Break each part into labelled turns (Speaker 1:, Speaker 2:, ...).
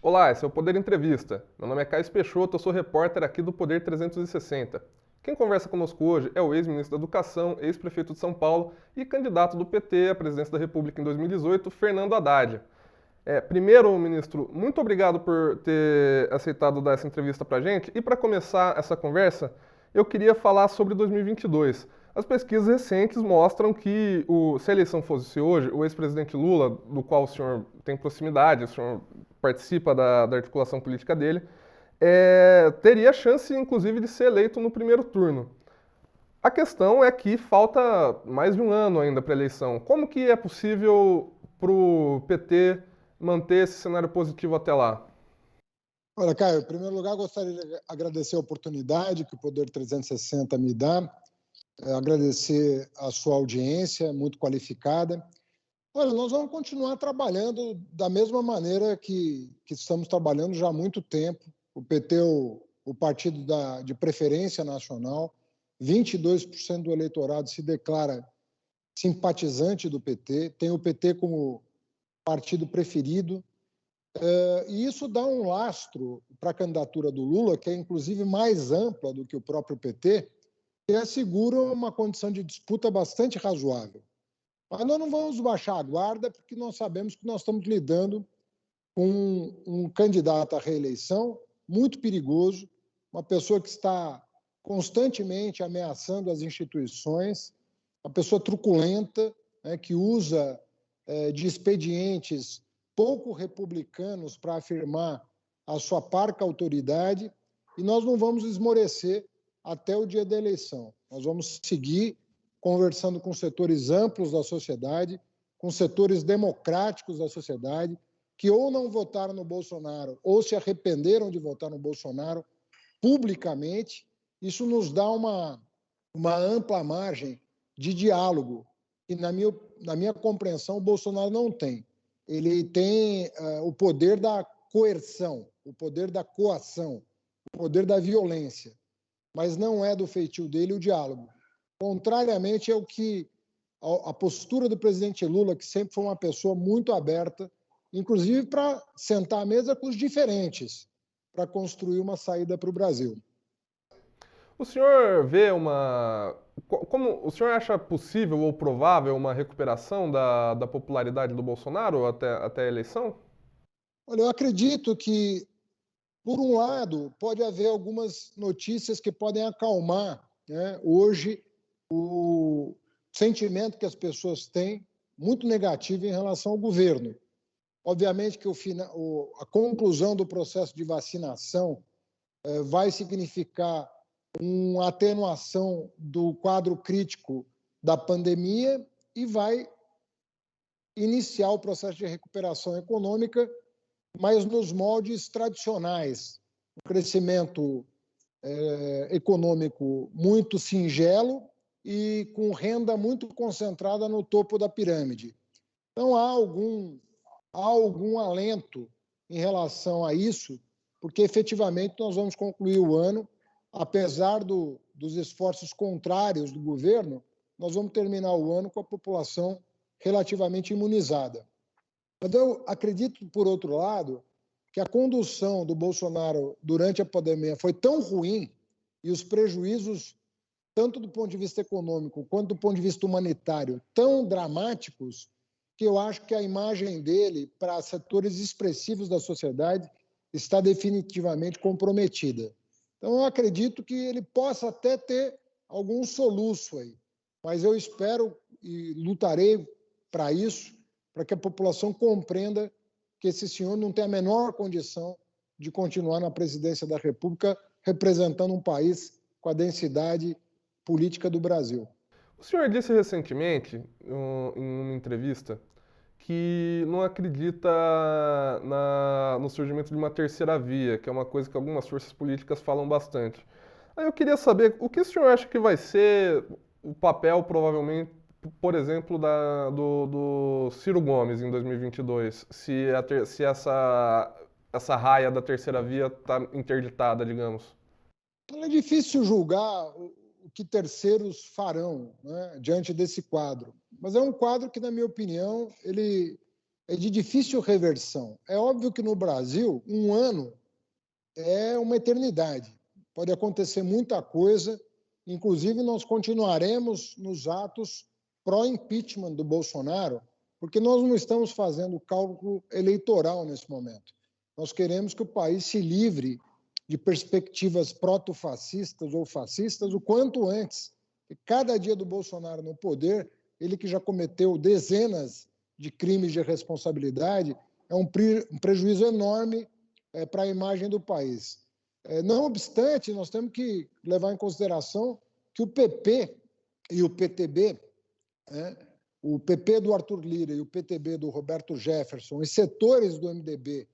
Speaker 1: Olá, esse é o Poder Entrevista. Meu nome é Caio Peixoto, eu sou repórter aqui do Poder 360. Quem conversa conosco hoje é o ex-ministro da Educação, ex-prefeito de São Paulo e candidato do PT à presidência da República em 2018, Fernando Haddad. Primeiro, ministro, muito obrigado por ter aceitado dar essa entrevista para a gente. E para começar essa conversa, eu queria falar sobre 2022. As pesquisas recentes mostram que, se a eleição fosse hoje, o ex-presidente Lula, do qual o senhor tem proximidade, o senhor participa da articulação política dele, teria chance, inclusive, de ser eleito no primeiro turno. A questão é que falta mais de um ano ainda para a eleição. Como que é possível para o PT manter esse cenário positivo até lá?
Speaker 2: Olha, Caio, em primeiro lugar, gostaria de agradecer a oportunidade que o Poder 360 me dá, agradecer a sua audiência muito qualificada. Olha, nós vamos continuar trabalhando da mesma maneira que estamos trabalhando já há muito tempo. O PT é o partido de preferência nacional, 22% do eleitorado se declara simpatizante do PT, tem o PT como partido preferido. E isso dá um lastro para a candidatura do Lula, que é inclusive mais ampla do que o próprio PT, que assegura uma condição de disputa bastante razoável. Mas nós não vamos baixar a guarda, porque nós sabemos que nós estamos lidando com um candidato à reeleição muito perigoso, uma pessoa que está constantemente ameaçando as instituições, uma pessoa truculenta, né, que usa de expedientes pouco republicanos para afirmar a sua parca autoridade, e nós não vamos esmorecer até o dia da eleição. Nós vamos seguir conversando com setores amplos da sociedade, com setores democráticos da sociedade, que ou não votaram no Bolsonaro ou se arrependeram de votar no Bolsonaro publicamente. Isso nos dá uma ampla margem de diálogo, que, na minha compreensão, o Bolsonaro não tem. Ele tem o poder da coerção, o poder da coação, o poder da violência, mas não é do feitio dele o diálogo. Contrariamente ao que a postura do presidente Lula, que sempre foi uma pessoa muito aberta, inclusive para sentar à mesa com os diferentes, para construir uma saída para o Brasil.
Speaker 1: O senhor vê Como o senhor acha possível ou provável uma recuperação da popularidade do Bolsonaro até a eleição?
Speaker 2: Olha, eu acredito que, por um lado, pode haver algumas notícias que podem acalmar, né, hoje o sentimento que as pessoas têm, muito negativo em relação ao governo. Obviamente que a conclusão do processo de vacinação vai significar uma atenuação do quadro crítico da pandemia e vai iniciar o processo de recuperação econômica, mas nos moldes tradicionais. Um crescimento econômico muito singelo e com renda muito concentrada no topo da pirâmide. Então, há algum alento em relação a isso, porque efetivamente nós vamos concluir o ano, apesar dos esforços contrários do governo, nós vamos terminar o ano com a população relativamente imunizada. Mas eu acredito, por outro lado, que a condução do Bolsonaro durante a pandemia foi tão ruim e os prejuízos, tanto do ponto de vista econômico quanto do ponto de vista humanitário, tão dramáticos, que eu acho que a imagem dele para setores expressivos da sociedade está definitivamente comprometida. Então, eu acredito que ele possa até ter algum soluço aí, mas eu espero e lutarei para isso, para que a população compreenda que esse senhor não tem a menor condição de continuar na presidência da República representando um país com a densidade política do Brasil.
Speaker 1: O senhor disse recentemente, em uma entrevista, que não acredita no surgimento de uma terceira via, que é uma coisa que algumas forças políticas falam bastante. Aí eu queria saber o que o senhor acha que vai ser o papel, provavelmente, por exemplo, do Ciro Gomes em 2022, se essa raia da terceira via está interditada, digamos.
Speaker 2: Então, é difícil julgar o que terceiros farão, né, diante desse quadro. Mas é um quadro que, na minha opinião, ele é de difícil reversão. É óbvio que no Brasil, um ano é uma eternidade. Pode acontecer muita coisa, inclusive nós continuaremos nos atos pró-impeachment do Bolsonaro, porque nós não estamos fazendo cálculo eleitoral nesse momento. Nós queremos que o país se livre de perspectivas protofascistas ou fascistas o quanto antes. E cada dia do Bolsonaro no poder, ele que já cometeu dezenas de crimes de responsabilidade, é um prejuízo enorme para a imagem do país. Não obstante, nós temos que levar em consideração que o PP e o PTB, o PP do Arthur Lira e o PTB do Roberto Jefferson, e setores do MDB,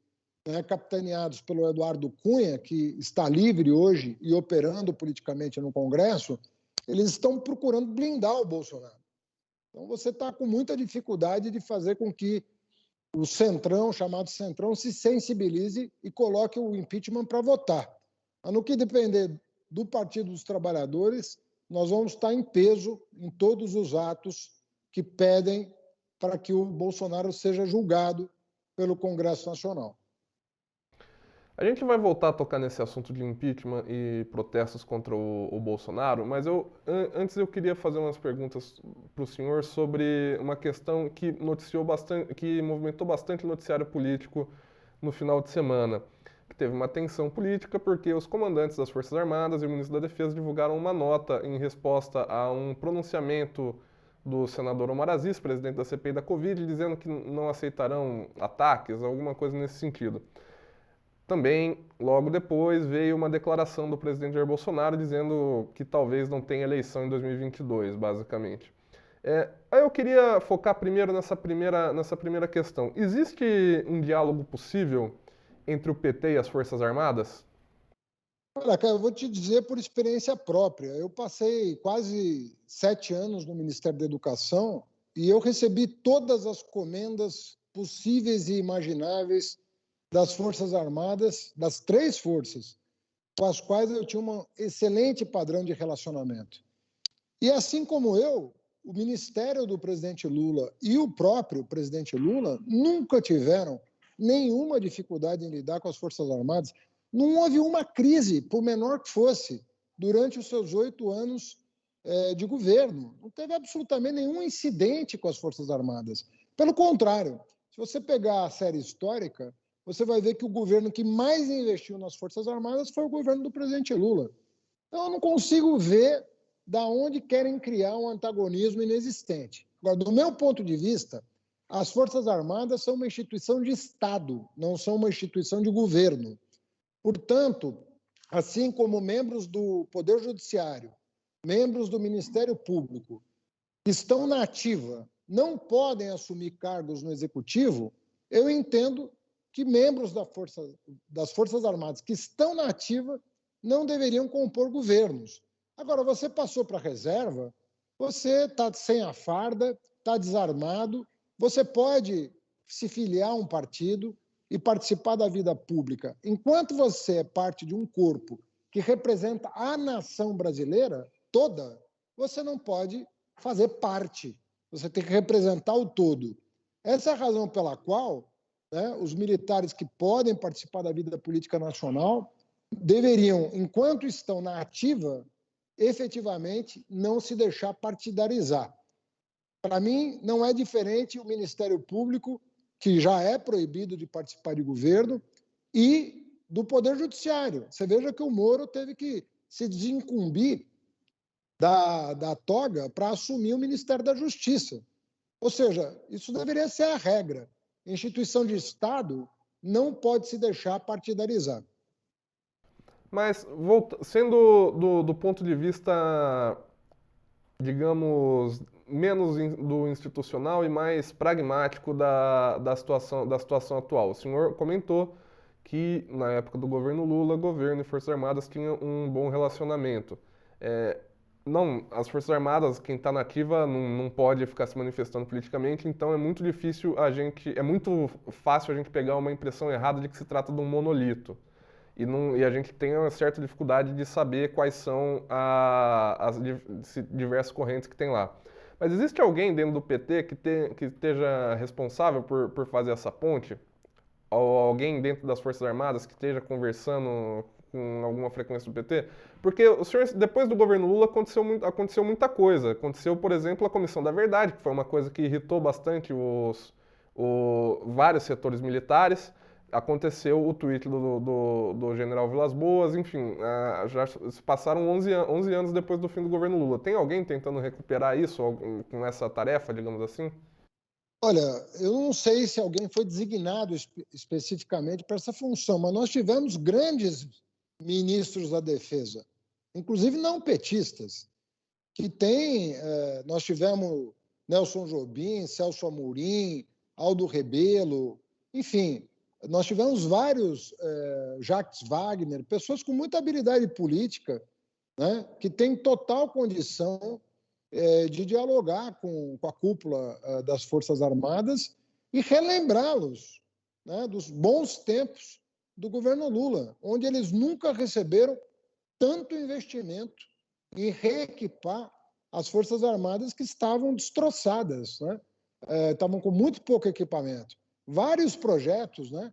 Speaker 2: capitaneados pelo Eduardo Cunha, que está livre hoje e operando politicamente no Congresso, eles estão procurando blindar o Bolsonaro. Então, você está com muita dificuldade de fazer com que o Centrão, chamado Centrão, se sensibilize e coloque o impeachment para votar. Mas no que depender do Partido dos Trabalhadores, nós vamos estar em peso em todos os atos que pedem para que o Bolsonaro seja julgado pelo Congresso Nacional.
Speaker 1: A gente vai voltar a tocar nesse assunto de impeachment e protestos contra o Bolsonaro, mas antes eu queria fazer umas perguntas para o senhor sobre uma questão que noticiou bastante, que movimentou bastante o noticiário político no final de semana, que teve uma tensão política porque os comandantes das Forças Armadas e o ministro da Defesa divulgaram uma nota em resposta a um pronunciamento do senador Omar Aziz, presidente da CPI da Covid, dizendo que não aceitarão ataques, alguma coisa nesse sentido. Também, logo depois, veio uma declaração do presidente Jair Bolsonaro dizendo que talvez não tenha eleição em 2022, basicamente. Aí eu queria focar primeiro nessa primeira questão. Existe um diálogo possível entre o PT e as Forças Armadas?
Speaker 2: Olha, cara, eu vou te dizer por experiência própria. Eu passei quase 7 anos no Ministério da Educação e eu recebi todas as comendas possíveis e imagináveis das Forças Armadas, das 3 forças, com as quais eu tinha um excelente padrão de relacionamento. E assim como eu, o Ministério do presidente Lula e o próprio presidente Lula nunca tiveram nenhuma dificuldade em lidar com as Forças Armadas. Não houve uma crise, por menor que fosse, durante os seus 8 anos de governo. Não teve absolutamente nenhum incidente com as Forças Armadas. Pelo contrário, se você pegar a série histórica, você vai ver que o governo que mais investiu nas Forças Armadas foi o governo do presidente Lula. Então, eu não consigo ver da onde querem criar um antagonismo inexistente. Agora, do meu ponto de vista, as Forças Armadas são uma instituição de Estado, não são uma instituição de governo. Portanto, assim como membros do Poder Judiciário, membros do Ministério Público, que estão na ativa, não podem assumir cargos no Executivo, eu entendo que membros das Forças Armadas que estão na ativa não deveriam compor governos. Agora, você passou para a reserva, você está sem a farda, está desarmado, você pode se filiar a um partido e participar da vida pública. Enquanto você é parte de um corpo que representa a nação brasileira toda, você não pode fazer parte, você tem que representar o todo. Essa é a razão pela qual os militares que podem participar da vida política nacional deveriam, enquanto estão na ativa, efetivamente não se deixar partidarizar. Para mim, não é diferente o Ministério Público, que já é proibido de participar de governo, e do Poder Judiciário. Você veja que o Moro teve que se desincumbir da toga para assumir o Ministério da Justiça. Ou seja, isso deveria ser a regra. Instituição de Estado não pode se deixar partidarizar.
Speaker 1: Mas, sendo do ponto de vista, digamos, menos do institucional e mais pragmático da situação atual, o senhor comentou que, na época do governo Lula, governo e Forças Armadas tinham um bom relacionamento. Não, as Forças Armadas, quem está na ativa não pode ficar se manifestando politicamente, então é muito difícil é muito fácil a gente pegar uma impressão errada de que se trata de um monolito. E a gente tem uma certa dificuldade de saber quais são as diversas correntes que tem lá. Mas existe alguém dentro do PT que esteja responsável por fazer essa ponte? Ou alguém dentro das Forças Armadas que esteja conversando com alguma frequência do PT? Porque o senhor, depois do governo Lula, aconteceu muita coisa. Aconteceu, por exemplo, a Comissão da Verdade, que foi uma coisa que irritou bastante vários setores militares. Aconteceu o tweet do general Vilas Boas, enfim, já se passaram 11 anos depois do fim do governo Lula. Tem alguém tentando recuperar isso com essa tarefa, digamos assim?
Speaker 2: Olha, eu não sei se alguém foi designado especificamente para essa função, mas nós tivemos grandes ministros da Defesa, inclusive não petistas, que têm. Nós tivemos Nelson Jobim, Celso Amorim, Aldo Rebelo, enfim, nós tivemos vários, Jacques Wagner, pessoas com muita habilidade política, né, que têm total condição de dialogar com a cúpula das Forças Armadas e relembrá-los, né, dos bons tempos do governo Lula, onde eles nunca receberam tanto investimento em reequipar as Forças Armadas que estavam destroçadas, né? Estavam com muito pouco equipamento. Vários projetos, né?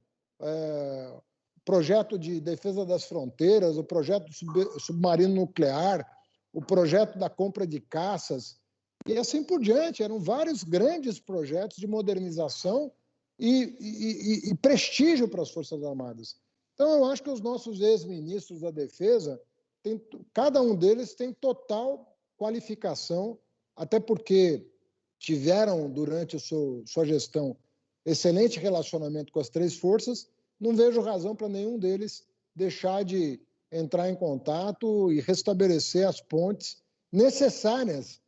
Speaker 2: Projeto de defesa das fronteiras, o projeto submarino nuclear, o projeto da compra de caças, e assim por diante. Eram vários grandes projetos de modernização e prestígio para as Forças Armadas. Então, eu acho que os nossos ex-ministros da Defesa, cada um deles tem total qualificação, até porque tiveram, durante sua gestão, excelente relacionamento com as três forças. Não vejo razão para nenhum deles deixar de entrar em contato e restabelecer as pontes necessárias,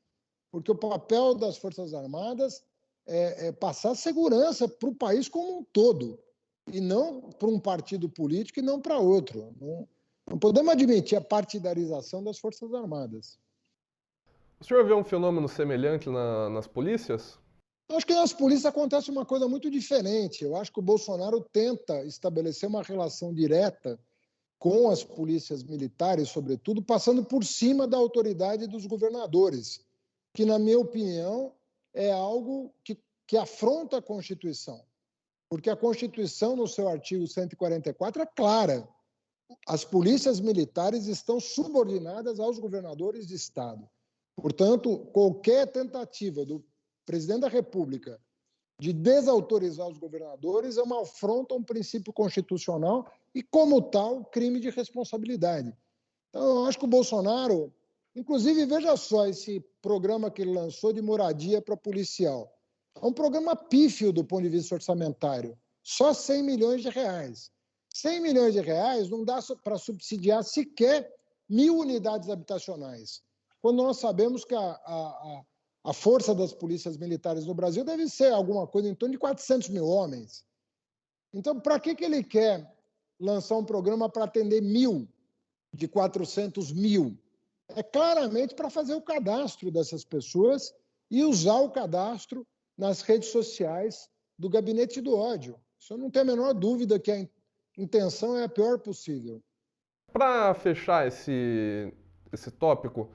Speaker 2: porque o papel das Forças Armadas é passar segurança para o país como um todo, e não para um partido político e não para outro. Não podemos admitir a partidarização das Forças Armadas.
Speaker 1: O senhor vê um fenômeno semelhante nas polícias?
Speaker 2: Eu acho que nas polícias acontece uma coisa muito diferente. Eu acho que o Bolsonaro tenta estabelecer uma relação direta com as polícias militares, sobretudo, passando por cima da autoridade dos governadores, que, na minha opinião, é algo que afronta a Constituição. Porque a Constituição, no seu artigo 144, é clara. As polícias militares estão subordinadas aos governadores de Estado. Portanto, qualquer tentativa do presidente da República de desautorizar os governadores é uma afronta a um princípio constitucional e, como tal, crime de responsabilidade. Então, eu acho que o Bolsonaro, inclusive, veja só esse programa que ele lançou de moradia para policial. É um programa pífio do ponto de vista orçamentário, só 100 milhões de reais. 100 milhões de reais não dá para subsidiar sequer 1.000 unidades habitacionais, quando nós sabemos que a força das polícias militares no Brasil deve ser alguma coisa em torno de 400 mil homens. Então, para que ele quer lançar um programa para atender 1.000 de 400 mil? É claramente para fazer o cadastro dessas pessoas e usar o cadastro nas redes sociais do gabinete do ódio. Isso eu não tenho a menor dúvida que a intenção é a pior possível.
Speaker 1: Para fechar esse tópico,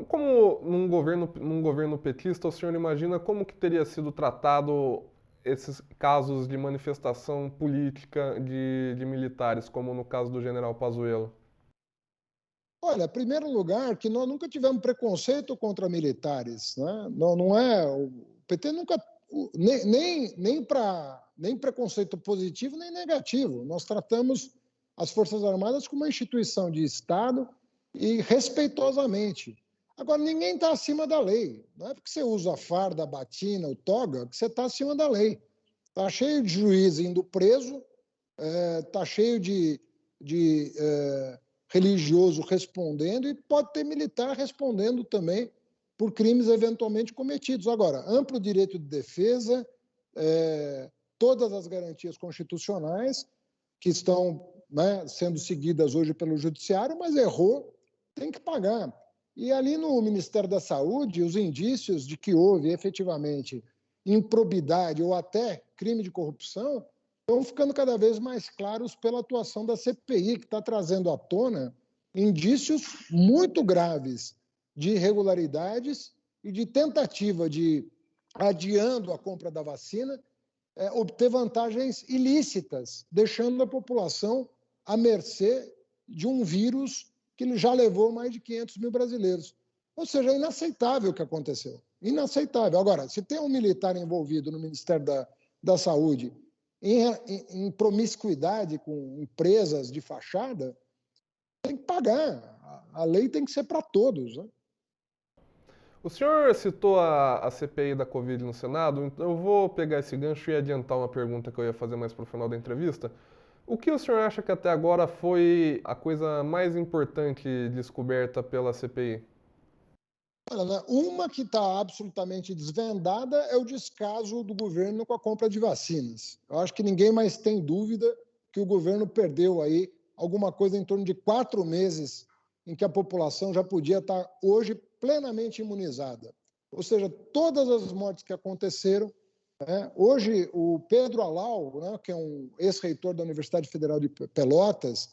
Speaker 1: como num governo petista, o senhor imagina como que teria sido tratado esses casos de manifestação política de militares, como no caso do general Pazuello?
Speaker 2: Olha, em primeiro lugar, que nós nunca tivemos preconceito contra militares, né? Não é, o PT nunca, nem preconceito positivo nem negativo. Nós tratamos as Forças Armadas como uma instituição de Estado e respeitosamente. Agora, ninguém está acima da lei. Não é porque você usa a farda, a batina, o toga, que você está acima da lei. Está cheio de juiz indo preso, está cheio de religioso respondendo e pode ter militar respondendo também por crimes eventualmente cometidos. Agora, amplo direito de defesa, todas as garantias constitucionais que estão, né, sendo seguidas hoje pelo Judiciário, mas errou, tem que pagar. E ali no Ministério da Saúde, os indícios de que houve efetivamente improbidade ou até crime de corrupção estão ficando cada vez mais claros pela atuação da CPI, que está trazendo à tona indícios muito graves de irregularidades e de tentativa de, adiando a compra da vacina, obter vantagens ilícitas, deixando a população à mercê de um vírus que já levou mais de 500 mil brasileiros. Ou seja, é inaceitável o que aconteceu. Inaceitável. Agora, se tem um militar envolvido no Ministério da Saúde em promiscuidade com empresas de fachada, tem que pagar. A lei tem que ser para todos, né?
Speaker 1: O senhor citou a CPI da Covid no Senado, então eu vou pegar esse gancho e adiantar uma pergunta que eu ia fazer mais para o final da entrevista. O que o senhor acha que até agora foi a coisa mais importante descoberta pela CPI?
Speaker 2: Olha, uma que está absolutamente desvendada é o descaso do governo com a compra de vacinas. Eu acho que ninguém mais tem dúvida que o governo perdeu aí alguma coisa em torno de 4 meses em que a população já podia estar hoje plenamente imunizada. Ou seja, todas as mortes que aconteceram, hoje o Pedro Alau, que é um ex-reitor da Universidade Federal de Pelotas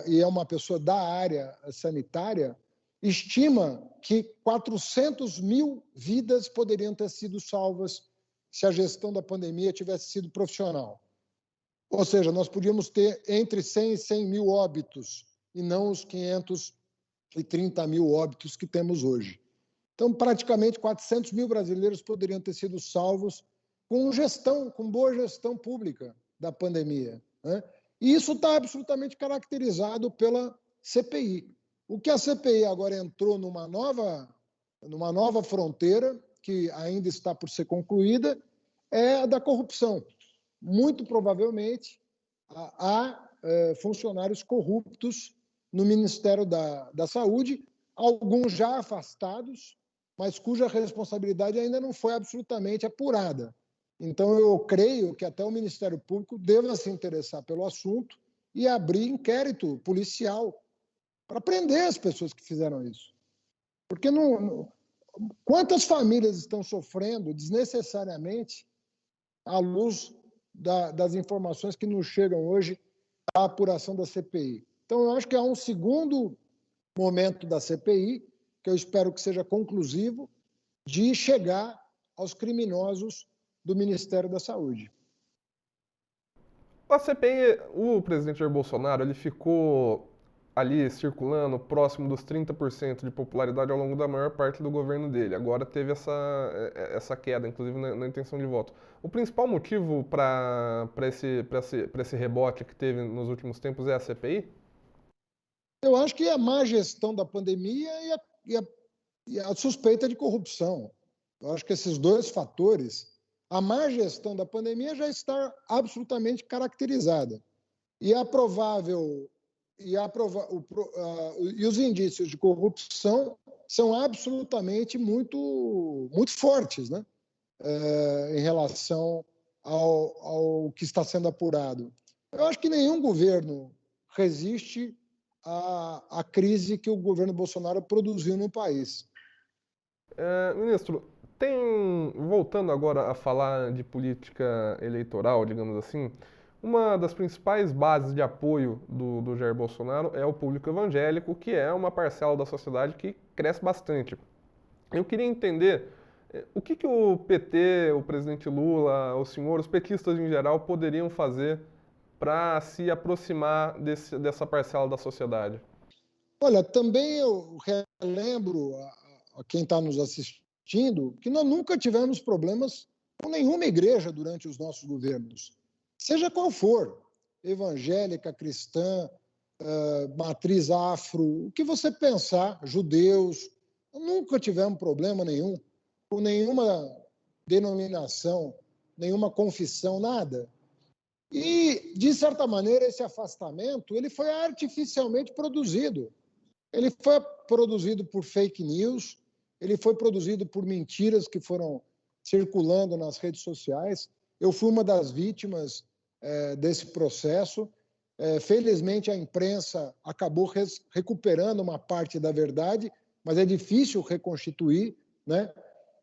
Speaker 2: e é uma pessoa da área sanitária, estima que 400 mil vidas poderiam ter sido salvas se a gestão da pandemia tivesse sido profissional. Ou seja, nós podíamos ter entre 100 e 100 mil óbitos e não os 530 mil óbitos que temos hoje. Então, praticamente 400 mil brasileiros poderiam ter sido salvos com boa gestão pública da pandemia, né? E isso está absolutamente caracterizado pela CPI. O que a CPI agora entrou numa nova fronteira, que ainda está por ser concluída, é a da corrupção. Muito provavelmente há funcionários corruptos no Ministério da Saúde, alguns já afastados, mas cuja responsabilidade ainda não foi absolutamente apurada. Então, eu creio que até o Ministério Público deva se interessar pelo assunto e abrir inquérito policial para prender as pessoas que fizeram isso. Porque quantas famílias estão sofrendo desnecessariamente à luz das informações que nos chegam hoje à apuração da CPI? Então, eu acho que há um segundo momento da CPI, que eu espero que seja conclusivo, de chegar aos criminosos do Ministério da Saúde.
Speaker 1: A CPI, o presidente Jair Bolsonaro, ele ficou ali circulando próximo dos 30% de popularidade ao longo da maior parte do governo dele. Agora teve essa queda, inclusive na intenção de voto. O principal motivo para esse rebote que teve nos últimos tempos é a CPI?
Speaker 2: Eu acho que é a má gestão da pandemia e a suspeita de corrupção. Eu acho que esses dois fatores, a má gestão da pandemia já está absolutamente caracterizada. E os indícios de corrupção são absolutamente muito fortes, né? Em relação ao que está sendo apurado. Eu acho que nenhum governo resiste à crise que o governo Bolsonaro produziu no país.
Speaker 1: Ministro, voltando agora a falar de política eleitoral, digamos assim, uma das principais bases de apoio do Jair Bolsonaro é o público evangélico, que é uma parcela da sociedade que cresce bastante. Eu queria entender o que o PT, o presidente Lula, o senhor, os petistas em geral poderiam fazer para se aproximar dessa parcela da sociedade.
Speaker 2: Olha, também eu relembro a quem está nos assistindo que nós nunca tivemos problemas com nenhuma igreja durante os nossos governos, seja qual for, evangélica, cristã, matriz afro, o que você pensar, judeus, nunca tivemos problema nenhum com nenhuma denominação, nenhuma confissão, nada. E, de certa maneira, esse afastamento ele foi artificialmente produzido. Ele foi produzido por fake news, ele foi produzido por mentiras que foram circulando nas redes sociais. Eu fui uma das vítimas desse processo. Felizmente, a imprensa acabou recuperando uma parte da verdade, mas é difícil reconstituir, né?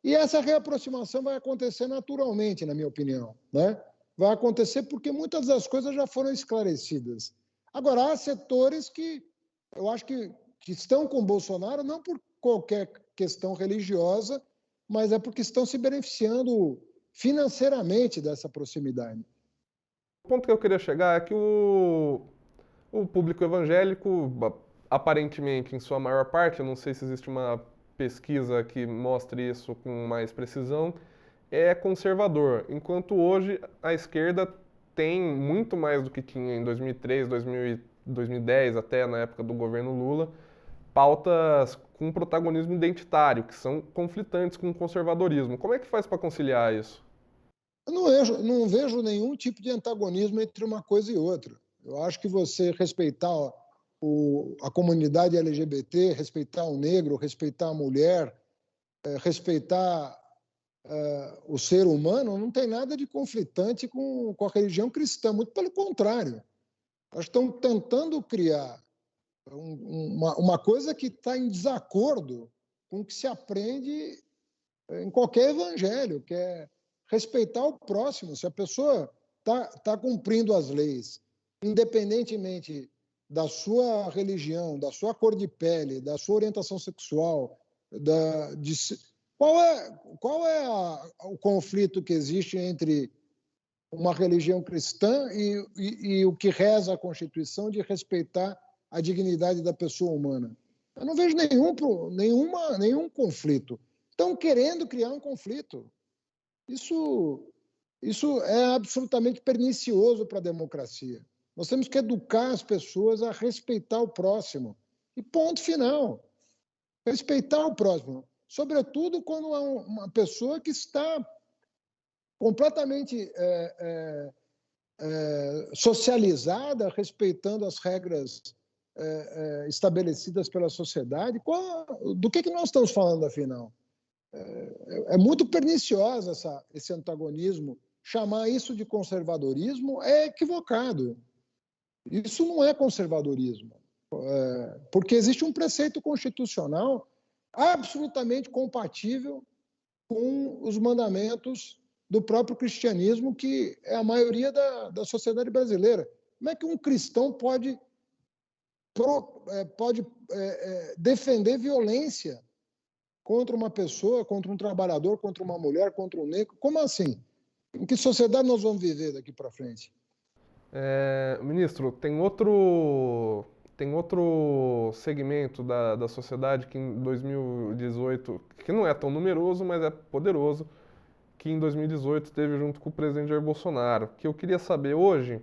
Speaker 2: E essa reaproximação vai acontecer naturalmente, na minha opinião, né? Vai acontecer porque muitas das coisas já foram esclarecidas. Agora, há setores que eu acho que estão com o Bolsonaro não por qualquer questão religiosa, mas é porque estão se beneficiando financeiramente dessa proximidade.
Speaker 1: O ponto que eu queria chegar é que o público evangélico, aparentemente, em sua maior parte, eu não sei se existe uma pesquisa que mostre isso com mais precisão, é conservador, enquanto hoje a esquerda tem muito mais do que tinha em 2003, 2010, até na época do governo Lula, pautas com protagonismo identitário, que são conflitantes com o conservadorismo. Como é que faz para conciliar isso?
Speaker 2: Eu não vejo nenhum tipo de antagonismo entre uma coisa e outra. Eu acho que você respeitar a comunidade LGBT, respeitar o negro, respeitar a mulher, respeitar o ser humano, não tem nada de conflitante com a religião cristã, muito pelo contrário. Nós estamos tentando criar uma coisa que está em desacordo com o que se aprende em qualquer evangelho, que é respeitar o próximo. Se a pessoa está cumprindo as leis, independentemente da sua religião, da sua cor de pele, da sua orientação sexual, qual é o conflito que existe entre uma religião cristã e o que reza a Constituição de respeitar a dignidade da pessoa humana? Eu não vejo nenhum conflito. Estão querendo criar um conflito. Isso é absolutamente pernicioso para a democracia. Nós temos que educar as pessoas a respeitar o próximo. E ponto final. Respeitar o próximo. Sobretudo quando é uma pessoa que está completamente socializada, respeitando as regras estabelecidas pela sociedade. Do que nós estamos falando, afinal? É muito pernicioso esse antagonismo. Chamar isso de conservadorismo é equivocado. Isso não é conservadorismo, porque existe um preceito constitucional absolutamente compatível com os mandamentos do próprio cristianismo, que é a maioria da sociedade brasileira. Como é que um cristão pode defender violência contra uma pessoa, contra um trabalhador, contra uma mulher, contra um negro? Como assim? Em que sociedade nós vamos viver daqui para frente?
Speaker 1: Ministro, tem outro segmento da sociedade que em 2018, que não é tão numeroso, mas é poderoso, que em 2018 esteve junto com o presidente Jair Bolsonaro, que eu queria saber hoje,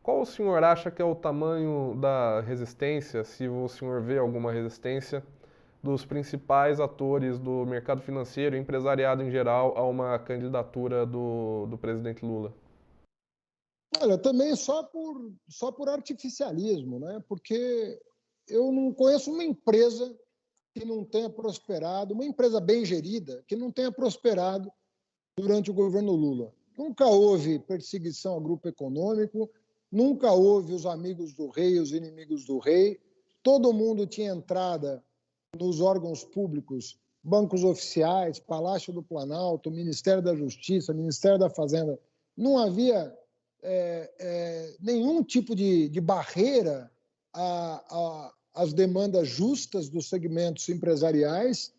Speaker 1: qual o senhor acha que é o tamanho da resistência, se o senhor vê alguma resistência, dos principais atores do mercado financeiro e empresariado em geral a uma candidatura do presidente Lula?
Speaker 2: Olha, também só por artificialismo, né? Porque eu não conheço uma empresa que não tenha prosperado, uma empresa bem gerida, que não tenha prosperado durante o governo Lula. Nunca houve perseguição ao grupo econômico, nunca houve os amigos do rei e os inimigos do rei, todo mundo tinha entrada nos órgãos públicos, bancos oficiais, Palácio do Planalto, Ministério da Justiça, Ministério da Fazenda. Não havia nenhum tipo de barreira às demandas justas dos segmentos empresariais.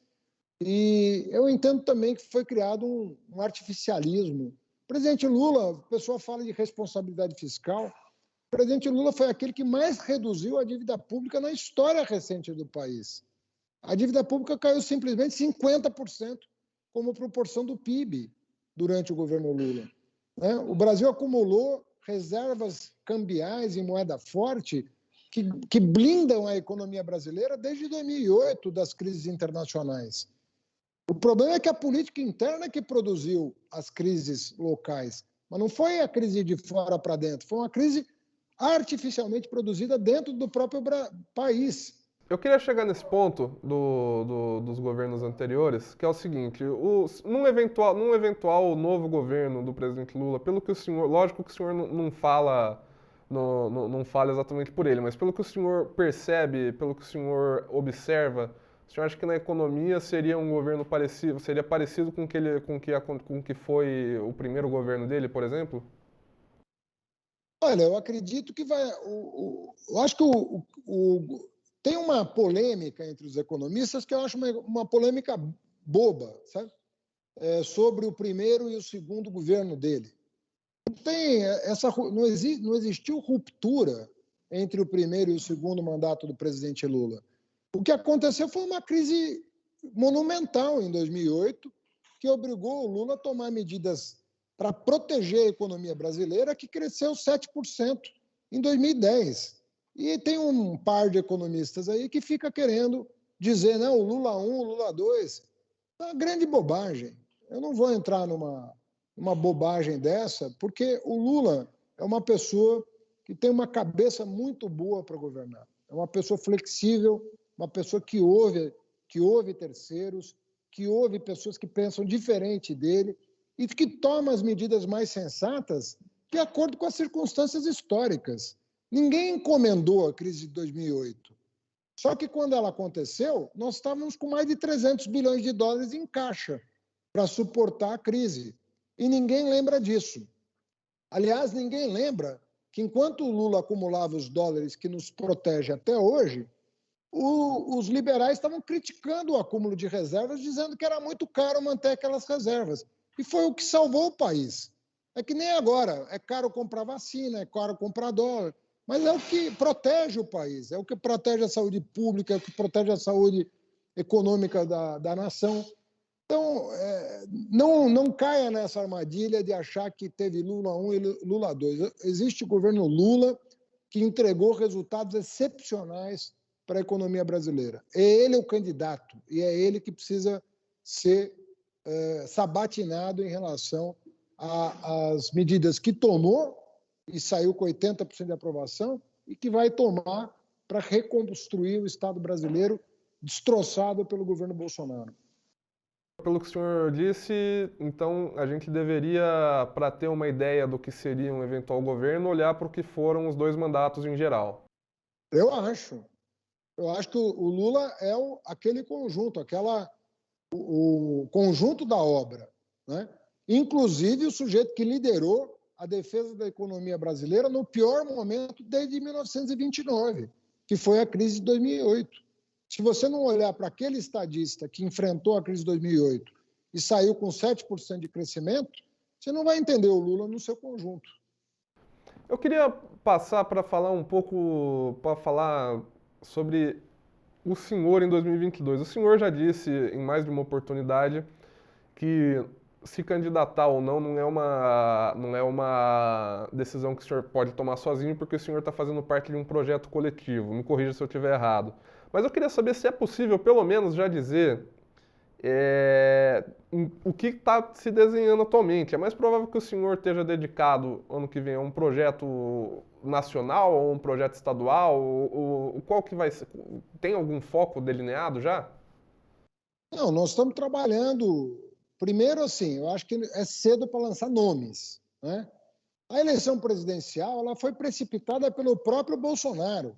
Speaker 2: E eu entendo também que foi criado um artificialismo. O presidente Lula, o pessoal fala de responsabilidade fiscal, o presidente Lula foi aquele que mais reduziu a dívida pública na história recente do país. A dívida pública caiu simplesmente 50% como proporção do PIB durante o governo Lula. O Brasil acumulou reservas cambiais em moeda forte que blindam a economia brasileira desde 2008 das crises internacionais. O problema é que a política interna que produziu as crises locais, mas não foi a crise de fora para dentro, foi uma crise artificialmente produzida dentro do próprio país.
Speaker 1: Eu queria chegar nesse ponto dos governos anteriores, que é o seguinte, num eventual novo governo do presidente Lula, pelo que o senhor, lógico que o senhor não fala, não fala exatamente por ele, mas pelo que o senhor percebe, pelo que o senhor observa, o senhor acha que na economia seria um governo parecido, seria parecido com o que foi o primeiro governo dele, por exemplo?
Speaker 2: Olha, eu acredito que vai. Eu acho que Tem uma polêmica entre os economistas que eu acho uma polêmica boba, sabe? Sobre o primeiro e o segundo governo dele. Não existiu ruptura entre o primeiro e o segundo mandato do presidente Lula. O que aconteceu foi uma crise monumental em 2008, que obrigou o Lula a tomar medidas para proteger a economia brasileira, que cresceu 7% em 2010. E tem um par de economistas aí que fica querendo dizer, não, o Lula 1, o Lula 2. É uma grande bobagem. Eu não vou entrar numa bobagem dessa, porque o Lula é uma pessoa que tem uma cabeça muito boa para governar. É uma pessoa flexível, uma pessoa que ouve terceiros, que ouve pessoas que pensam diferente dele e que toma as medidas mais sensatas de acordo com as circunstâncias históricas. Ninguém encomendou a crise de 2008. Só que quando ela aconteceu, nós estávamos com mais de 300 bilhões de dólares em caixa para suportar a crise. E ninguém lembra disso. Aliás, ninguém lembra que enquanto o Lula acumulava os dólares que nos protege até hoje, os liberais estavam criticando o acúmulo de reservas, dizendo que era muito caro manter aquelas reservas. E foi o que salvou o país. É que nem agora, é caro comprar vacina, é caro comprar dólar, mas é o que protege o país, é o que protege a saúde pública, é o que protege a saúde econômica da nação. Então, não caia nessa armadilha de achar que teve Lula 1 e Lula 2. Existe o governo Lula que entregou resultados excepcionais para a economia brasileira. É ele o candidato e é ele que precisa ser sabatinado em relação às medidas que tomou e saiu com 80% de aprovação e que vai tomar para reconstruir o Estado brasileiro destroçado pelo governo Bolsonaro.
Speaker 1: Pelo que o senhor disse, então a gente deveria, para ter uma ideia do que seria um eventual governo, olhar para o que foram os 2 mandatos em geral.
Speaker 2: Eu acho. Eu acho que o Lula é aquele conjunto, o conjunto da obra, né? Inclusive o sujeito que liderou a defesa da economia brasileira no pior momento desde 1929, que foi a crise de 2008. Se você não olhar para aquele estadista que enfrentou a crise de 2008 e saiu com 7% de crescimento, você não vai entender o Lula no seu conjunto.
Speaker 1: Eu queria passar para falar um pouco, para falar sobre o senhor em 2022. O senhor já disse em mais de uma oportunidade que se candidatar ou não não é uma decisão que o senhor pode tomar sozinho, porque o senhor está fazendo parte de um projeto coletivo. Me corrija se eu estiver errado. Mas eu queria saber se é possível, pelo menos, já dizer o que está se desenhando atualmente. É mais provável que o senhor esteja dedicado ano que vem a um projeto nacional ou um projeto estadual? Qual que vai ser? Tem algum foco delineado já?
Speaker 2: Não, nós estamos trabalhando. Primeiro, assim, eu acho que é cedo para lançar nomes, né? A eleição presidencial ela foi precipitada pelo próprio Bolsonaro,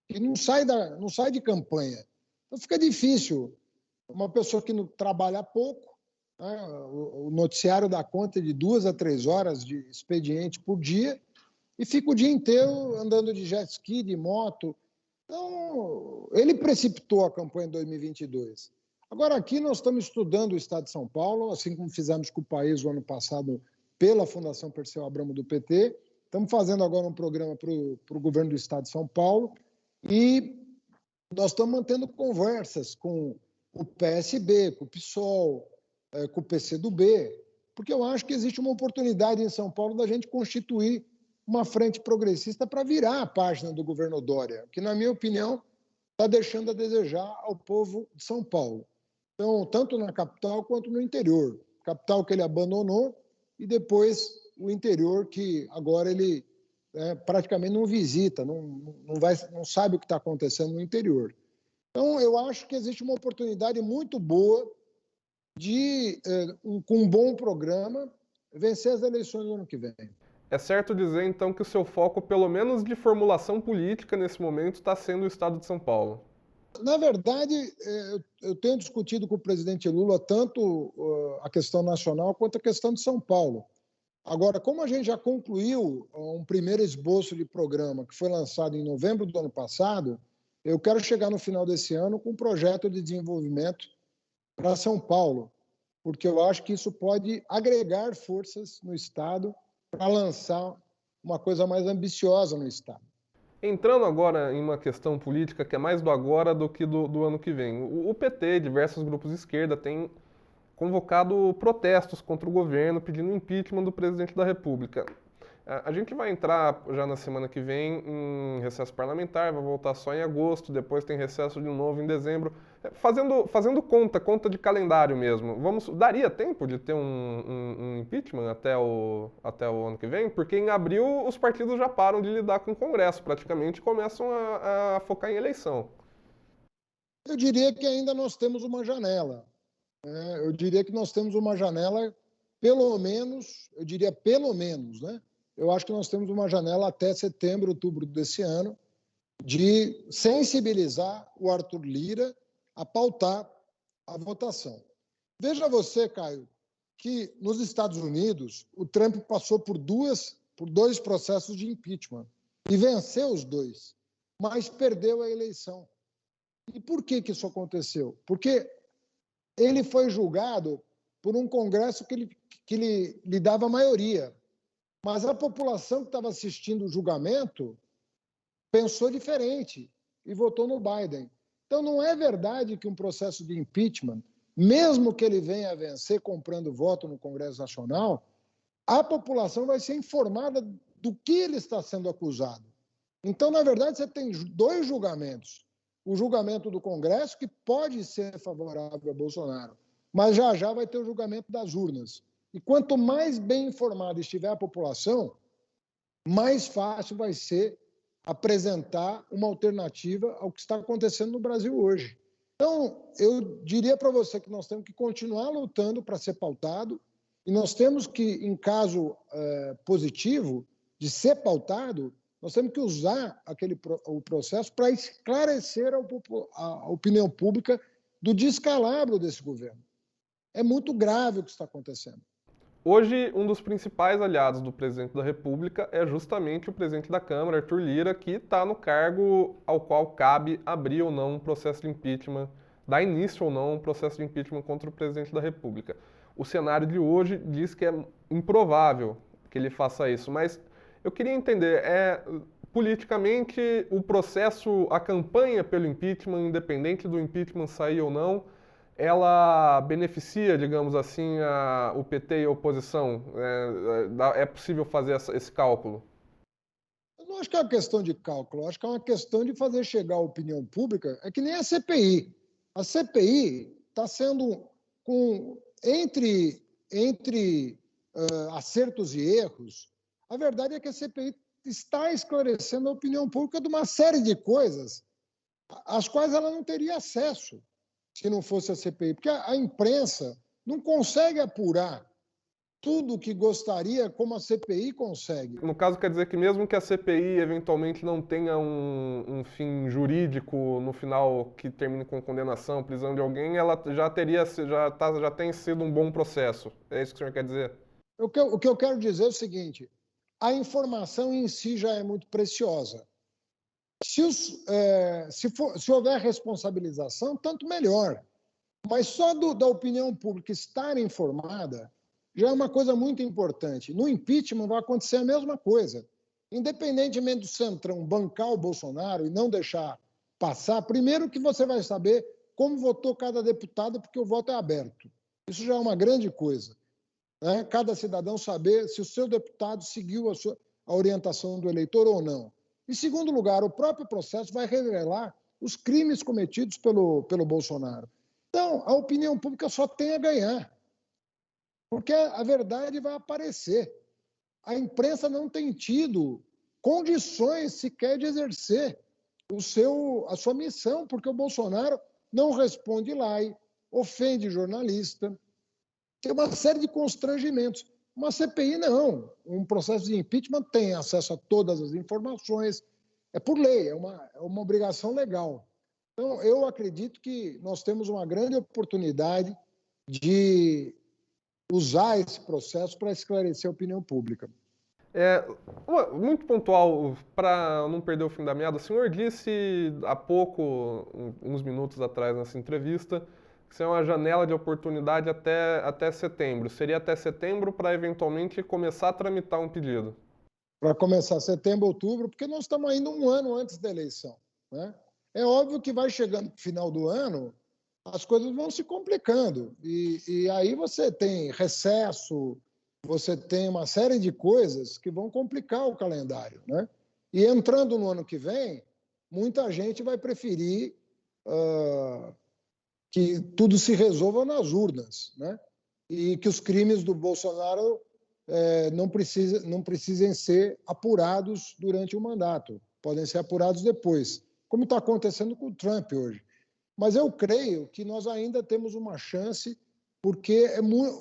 Speaker 2: que não sai de campanha. Então fica difícil. Uma pessoa que não trabalha pouco, né? O noticiário dá conta de 2 a 3 horas de expediente por dia e fica o dia inteiro andando de jet ski, de moto. Então, ele precipitou a campanha em 2022. Agora, aqui nós estamos estudando o Estado de São Paulo, assim como fizemos com o país o ano passado pela Fundação Perseu Abramo do PT. Estamos fazendo agora um programa para o governo do Estado de São Paulo e nós estamos mantendo conversas com o PSB, com o PSOL, com o PCdoB, porque eu acho que existe uma oportunidade em São Paulo da gente constituir uma frente progressista para virar a página do governo Dória, que, na minha opinião, está deixando a desejar ao povo de São Paulo. Então, tanto na capital quanto no interior. Capital que ele abandonou e depois o interior que agora ele praticamente não visita, não sabe o que está acontecendo no interior. Então, eu acho que existe uma oportunidade muito boa de, com um bom programa, vencer as eleições no ano que vem.
Speaker 1: É certo dizer, então, que o seu foco, pelo menos de formulação política nesse momento, está sendo o Estado de São Paulo.
Speaker 2: Na verdade, eu tenho discutido com o presidente Lula tanto a questão nacional quanto a questão de São Paulo. Agora, como a gente já concluiu um primeiro esboço de programa que foi lançado em novembro do ano passado, Eu quero chegar no final desse ano com um projeto de desenvolvimento para São Paulo, porque eu acho que isso pode agregar forças no Estado para lançar uma coisa mais ambiciosa no Estado.
Speaker 1: Entrando agora em uma questão política que é mais do agora do que do ano que vem. O PT, diversos grupos de esquerda, têm convocado protestos contra o governo pedindo impeachment do presidente da República. A gente vai entrar já na semana que vem em recesso parlamentar, vai voltar só em agosto, depois tem recesso de novo em dezembro. Fazendo conta de calendário mesmo. Daria tempo de ter um impeachment até o ano que vem? Porque em abril os partidos já param de lidar com o Congresso, praticamente começam a focar em eleição.
Speaker 2: Eu diria que ainda nós temos uma janela. Eu diria que nós temos uma janela, pelo menos, né? Eu acho que nós temos uma janela até setembro, outubro desse ano, de sensibilizar o Arthur Lira a pautar a votação. Veja você, Caio, que nos Estados Unidos o Trump passou por dois processos de impeachment e venceu os dois, mas perdeu a eleição. E por que isso aconteceu? Porque ele foi julgado por um Congresso que lhe dava maioria. Mas a população que estava assistindo o julgamento pensou diferente e votou no Biden. Então, não é verdade que um processo de impeachment, mesmo que ele venha a vencer comprando voto no Congresso Nacional, a população vai ser informada do que ele está sendo acusado. Então, na verdade, você tem dois julgamentos. O julgamento do Congresso, que pode ser favorável a Bolsonaro, mas já vai ter o julgamento das urnas. E quanto mais bem informada estiver a população, mais fácil vai ser apresentar uma alternativa ao que está acontecendo no Brasil hoje. Então, eu diria para você que nós temos que continuar lutando para ser pautado e nós temos que, em caso positivo de ser pautado, nós temos que usar o processo para esclarecer a opinião pública do descalabro desse governo. É muito grave o que está acontecendo.
Speaker 1: Hoje, um dos principais aliados do presidente da República é justamente o presidente da Câmara, Arthur Lira, que está no cargo ao qual cabe abrir ou não um processo de impeachment, dar início ou não um processo de impeachment contra o presidente da República. O cenário de hoje diz que é improvável que ele faça isso, mas eu queria entender, politicamente o processo, a campanha pelo impeachment, independente do impeachment sair ou não, ela beneficia, digamos assim, o PT e a oposição? É possível fazer esse cálculo?
Speaker 2: Eu não acho que é uma questão de cálculo, eu acho que é uma questão de fazer chegar à opinião pública. É que nem a CPI. A CPI está sendo, entre acertos e erros, a verdade é que a CPI está esclarecendo a opinião pública de uma série de coisas às quais ela não teria acesso se não fosse a CPI, porque a imprensa não consegue apurar tudo o que gostaria como a CPI consegue.
Speaker 1: No caso, quer dizer que mesmo que a CPI eventualmente não tenha um fim jurídico no final que termine com condenação, prisão de alguém, ela já tem sido um bom processo. É isso que o senhor quer dizer?
Speaker 2: O que eu quero dizer é o seguinte: a informação em si já é muito preciosa. Se houver responsabilização, tanto melhor. Mas só da opinião pública estar informada já é uma coisa muito importante. No impeachment vai acontecer a mesma coisa. Independentemente do Centrão bancar o Bolsonaro e não deixar passar, primeiro que você vai saber como votou cada deputado, porque o voto é aberto. Isso já é uma grande coisa. Né? Cada cidadão saber se o seu deputado seguiu a orientação do eleitor ou não. Em segundo lugar, o próprio processo vai revelar os crimes cometidos pelo Bolsonaro. Então, a opinião pública só tem a ganhar, porque a verdade vai aparecer. A imprensa não tem tido condições sequer de exercer a sua missão, porque o Bolsonaro não responde lá, ofende jornalista, tem uma série de constrangimentos. Uma CPI não, um processo de impeachment tem acesso a todas as informações, é por lei, é uma obrigação legal. Então, eu acredito que nós temos uma grande oportunidade de usar esse processo para esclarecer a opinião pública.
Speaker 1: Muito pontual, para não perder o fim da meada, o senhor disse há pouco, uns minutos atrás nessa entrevista, que isso é uma janela de oportunidade até setembro. Seria até setembro para eventualmente começar a tramitar um pedido?
Speaker 2: Para começar setembro, outubro, porque nós estamos ainda um ano antes da eleição, né? É óbvio que vai chegando no final do ano, as coisas vão se complicando. E aí você tem recesso, você tem uma série de coisas que vão complicar o calendário, né? E entrando no ano que vem, muita gente vai preferir que tudo se resolva nas urnas, né? E que os crimes do Bolsonaro não precisem ser apurados durante o mandato, podem ser apurados depois, como está acontecendo com o Trump hoje. Mas eu creio que nós ainda temos uma chance, porque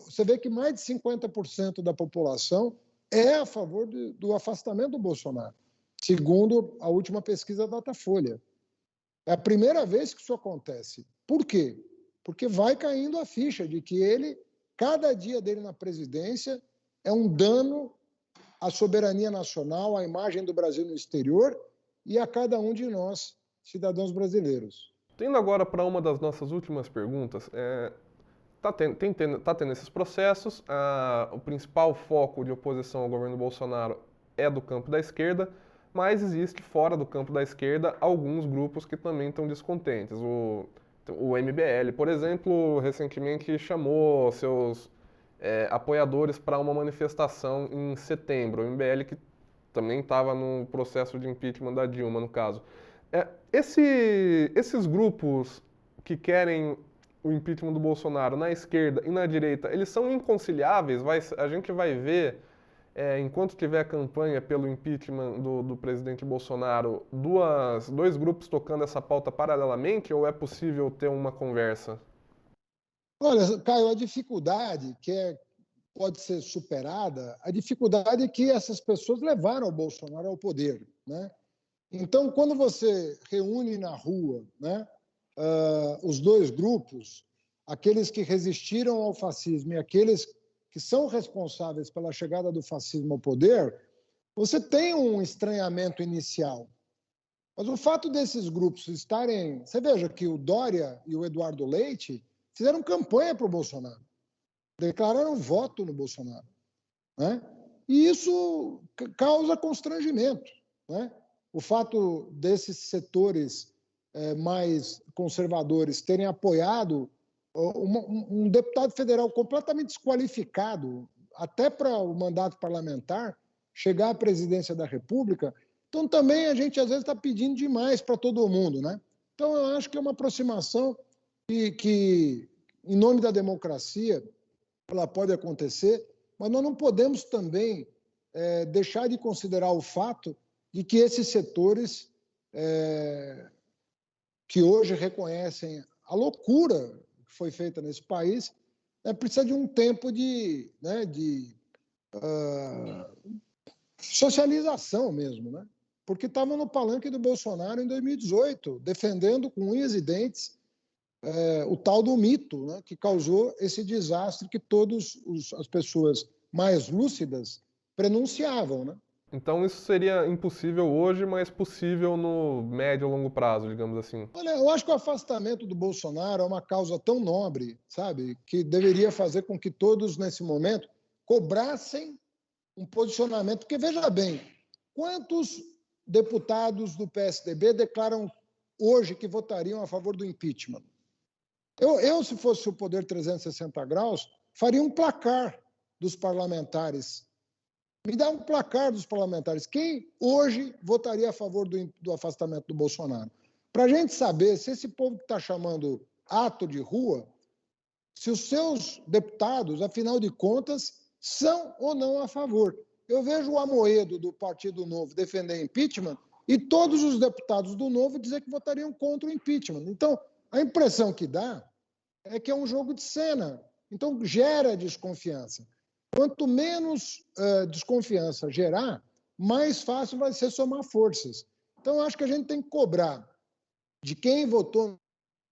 Speaker 2: você vê que mais de 50% da população é a favor do afastamento do Bolsonaro, segundo a última pesquisa Datafolha. É a primeira vez que isso acontece. Por quê? Porque vai caindo a ficha de que cada dia dele na presidência é um dano à soberania nacional, à imagem do Brasil no exterior e a cada um de nós, cidadãos brasileiros.
Speaker 1: Tendo agora para uma das nossas últimas perguntas, tá tendo esses processos, o principal foco de oposição ao governo Bolsonaro é do campo da esquerda, mas existe fora do campo da esquerda alguns grupos que também estão descontentes. O MBL, por exemplo, recentemente chamou seus apoiadores para uma manifestação em setembro. O MBL que também estava no processo de impeachment da Dilma, no caso. Esses grupos que querem o impeachment do Bolsonaro na esquerda e na direita, eles são inconciliáveis? A gente vai ver, enquanto tiver a campanha pelo impeachment do presidente Bolsonaro, dois grupos tocando essa pauta paralelamente, ou é possível ter uma conversa?
Speaker 2: Olha, Caio, a dificuldade pode ser superada, a dificuldade é que essas pessoas levaram o Bolsonaro ao poder, né? Então, quando você reúne na rua, né, os dois grupos, aqueles que resistiram ao fascismo e aqueles que são responsáveis pela chegada do fascismo ao poder, você tem um estranhamento inicial. Mas o fato desses grupos estarem... Você veja que o Dória e o Eduardo Leite fizeram campanha para o Bolsonaro, declararam voto no Bolsonaro, né? E isso causa constrangimento, né? O fato desses setores mais conservadores terem apoiado um deputado federal completamente desqualificado, até para o mandato parlamentar, chegar à presidência da República. Então, também a gente, às vezes, está pedindo demais para todo mundo, né? Então, eu acho que é uma aproximação que, em nome da democracia, ela pode acontecer, mas nós não podemos também deixar de considerar o fato de que esses setores que hoje reconhecem a loucura que foi feita nesse país, precisa de um tempo de socialização mesmo, né? Porque estavam no palanque do Bolsonaro em 2018, defendendo com unhas e dentes o tal do mito, né, que causou esse desastre que todas as pessoas mais lúcidas prenunciavam, né?
Speaker 1: Então isso seria impossível hoje, mas possível no médio e longo prazo, digamos assim.
Speaker 2: Olha, eu acho que o afastamento do Bolsonaro é uma causa tão nobre, sabe, que deveria fazer com que todos, nesse momento, cobrassem um posicionamento. Porque, veja bem, quantos deputados do PSDB declaram hoje que votariam a favor do impeachment? Eu, se fosse o Poder 360 Graus, faria um placar dos parlamentares. Me dá um placar dos parlamentares. Quem hoje votaria a favor do afastamento do Bolsonaro? Para a gente saber se esse povo que está chamando ato de rua, se os seus deputados, afinal de contas, são ou não a favor. Eu vejo o Amoedo, do Partido Novo, defender impeachment e todos os deputados do Novo dizer que votariam contra o impeachment. Então, a impressão que dá é que é um jogo de cena. Então, gera desconfiança. Quanto menos desconfiança gerar, mais fácil vai ser somar forças. Então, eu acho que a gente tem que cobrar de quem votou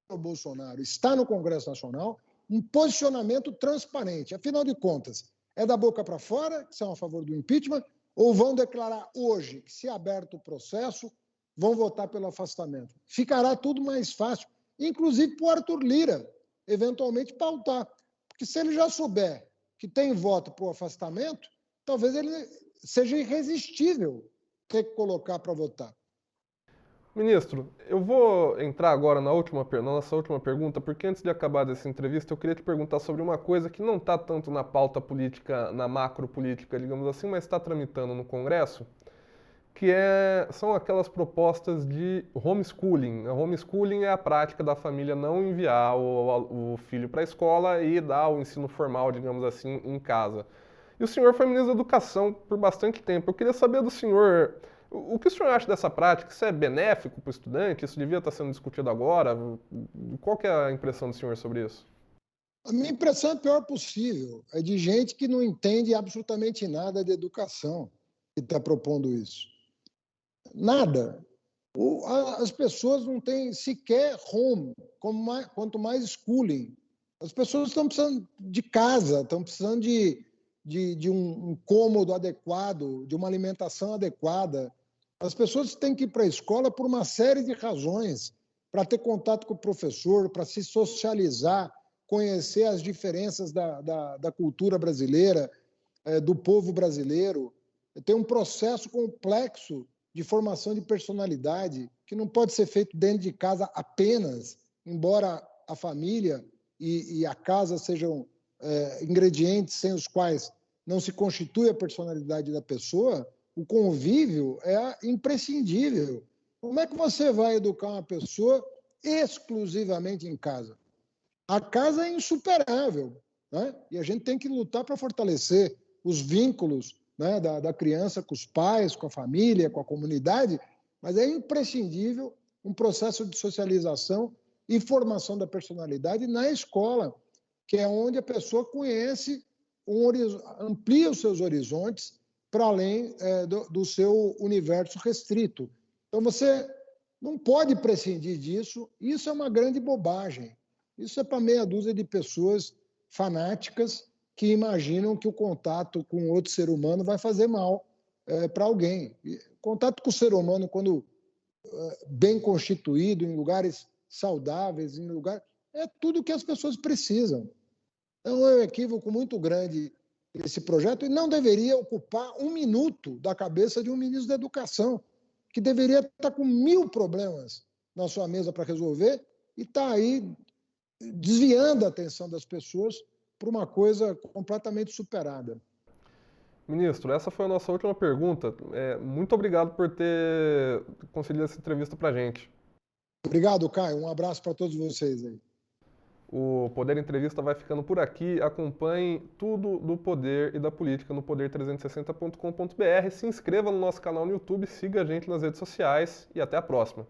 Speaker 2: no Bolsonaro, está no Congresso Nacional, um posicionamento transparente. Afinal de contas, é da boca para fora, que são a favor do impeachment, ou vão declarar hoje que, se aberto o processo, vão votar pelo afastamento? Ficará tudo mais fácil, inclusive para o Arthur Lira, eventualmente pautar. Porque se ele já souber que tem voto para o afastamento, talvez ele seja irresistível ter que colocar para votar.
Speaker 1: Ministro, eu vou entrar agora na nossa última pergunta, porque antes de acabar dessa entrevista, eu queria te perguntar sobre uma coisa que não está tanto na pauta política, na macro política, digamos assim, mas está tramitando no Congresso, são aquelas propostas de homeschooling. A homeschooling é a prática da família não enviar o filho para a escola e dar o ensino formal, digamos assim, em casa. E o senhor foi ministro da Educação por bastante tempo. Eu queria saber do senhor, o que o senhor acha dessa prática? Isso é benéfico para o estudante? Isso devia estar sendo discutido agora? Qual que é a impressão do senhor sobre isso?
Speaker 2: A minha impressão é a pior possível. É de gente que não entende absolutamente nada de educação que está propondo isso. Nada. As pessoas não têm sequer home, quanto mais schooling. As pessoas estão precisando de casa, estão precisando de um cômodo adequado, de uma alimentação adequada. As pessoas têm que ir para a escola por uma série de razões, para ter contato com o professor, para se socializar, conhecer as diferenças da cultura brasileira, do povo brasileiro. Tem um processo complexo de formação de personalidade que não pode ser feito dentro de casa apenas, embora a família e a casa sejam ingredientes sem os quais não se constitui a personalidade da pessoa. O convívio é imprescindível. Como é que você vai educar uma pessoa exclusivamente em casa? A casa é insuperável, né? E a gente tem que lutar para fortalecer os vínculos, né, da criança com os pais, com a família, com a comunidade, mas é imprescindível um processo de socialização e formação da personalidade na escola, que é onde a pessoa conhece, amplia os seus horizontes para além do seu universo restrito. Então, você não pode prescindir disso. Isso é uma grande bobagem. Isso é para meia dúzia de pessoas fanáticas que imaginam que o contato com outro ser humano vai fazer mal para alguém. Contato com o ser humano, quando bem constituído, em lugares saudáveis, é tudo que as pessoas precisam. Então, é um equívoco muito grande esse projeto e não deveria ocupar um minuto da cabeça de um ministro da Educação, que deveria estar com 1000 problemas na sua mesa para resolver e está aí desviando a atenção das pessoas para uma coisa completamente superada.
Speaker 1: Ministro, essa foi a nossa última pergunta. Muito obrigado por ter concedido essa entrevista para a gente.
Speaker 2: Obrigado, Caio. Um abraço para todos vocês aí.
Speaker 1: O Poder Entrevista vai ficando por aqui. Acompanhe tudo do poder e da política no poder360.com.br. Se inscreva no nosso canal no YouTube, siga a gente nas redes sociais e até a próxima.